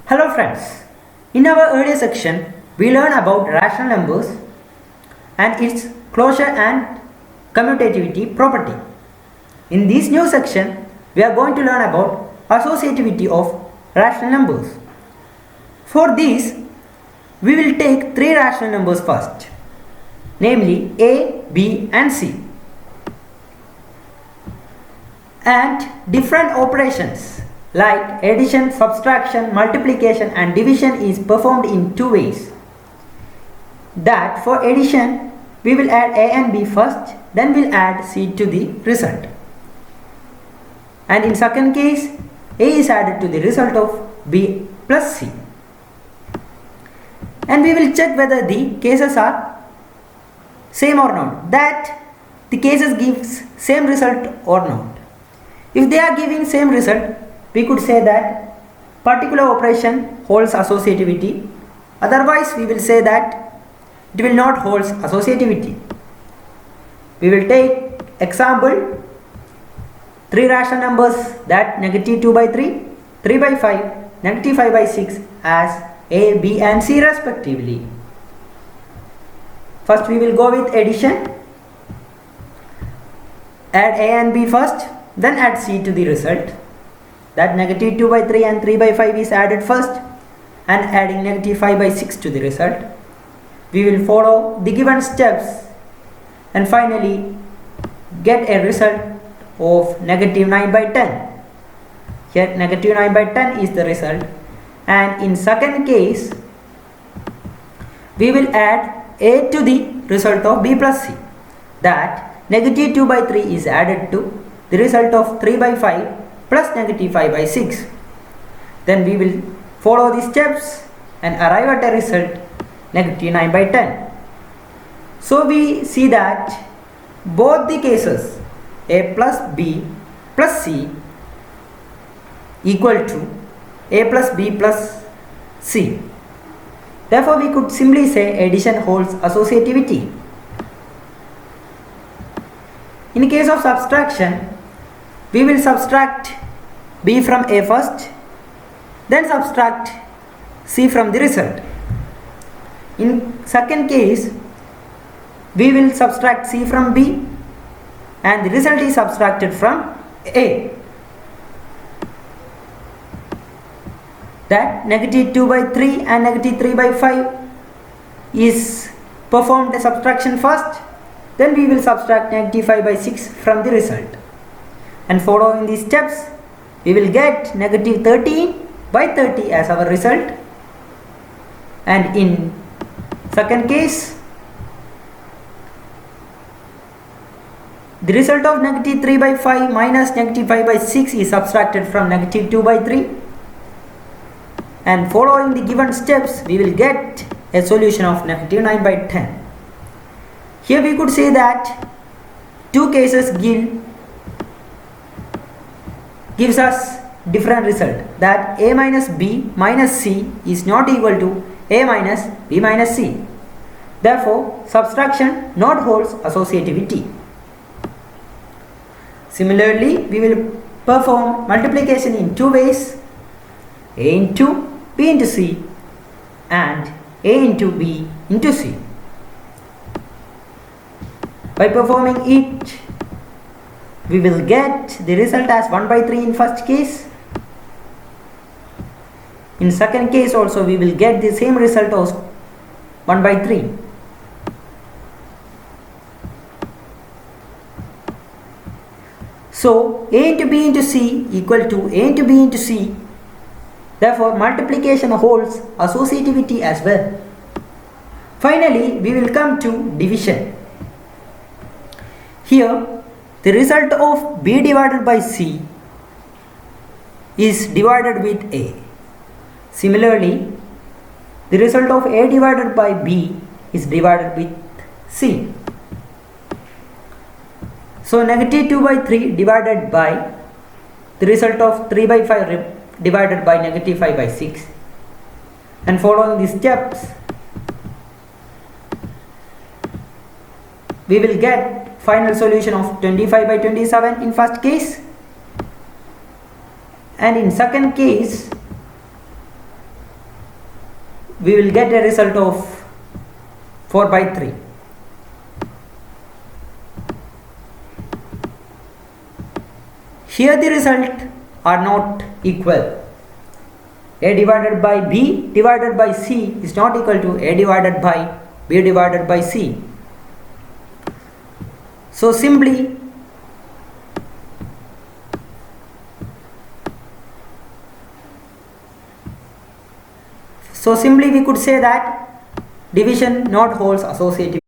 Hello friends, in our earlier section we learned about rational numbers and its closure and commutativity property. In this new section we are going to learn about associativity of rational numbers. For this we will take three rational numbers first, namely A, B and C, and different operations like addition, subtraction, multiplication and division is performed in two ways. That for addition we will add A and B first, then we'll add C to the result. And in second case, A is added to the result of B plus C. And we will check whether the cases are same or not, that the cases gives same result or not. If they are giving same result, we could say that particular operation holds associativity. Otherwise, we will say that it will not hold associativity. We will take example, three rational numbers, that negative 2 by 3, 3 by 5, negative 5 by 6 as A, B and C respectively. First we will go with addition. Add A and B first, then add C to the result. That negative 2 by 3 and 3 by 5 is added first, and adding negative 5 by 6 to the result. We will follow the given steps and finally get a result of negative 9 by 10. Here negative 9 by 10 is the result, and in second case we will add A to the result of B plus C. That negative 2 by 3 is added to the result of 3 by 5 plus negative 5 by 6. Then we will follow the steps and arrive at a result negative 9 by 10. So we see that both the cases A plus B plus C equal to A plus B plus C. Therefore we could simply say addition holds associativity. In case of subtraction, we will subtract B from A first, then subtract C from the result. In second case, we will subtract C from B and the result is subtracted from A. That negative 2 by 3 and negative 3 by 5 is performed a subtraction first, then we will subtract negative 5 by 6 from the result. And following these steps, we will get negative 13 by 30 as our result. And in second case, the result of negative 3 by 5 minus negative 5 by 6 is subtracted from negative 2 by 3. And following the given steps, we will get a solution of negative 9 by 10. Here we could say that two cases gives us different result, that A minus B minus C is not equal to A minus B minus C. Therefore, subtraction not holds associativity. Similarly, we will perform multiplication in two ways, A into B into C and A into B into C. By performing it, we will get the result as 1 by 3 in first case. In second case also we will get the same result as 1 by 3. So A into B into C equal to A into B into C. Therefore multiplication holds associativity as well. Finally we will come to division. Here the result of B divided by C is divided with A. Similarly, the result of A divided by B is divided with C. So negative 2 by 3 divided by the result of 3 by 5 divided by negative 5 by 6. And following the steps, we will get final solution of 25 by 27 in first case, and in second case we will get a result of 4 by 3. Here the result are not equal. A divided by B divided by C is not equal to A divided by B divided by C. So simply we could say that division not holds associative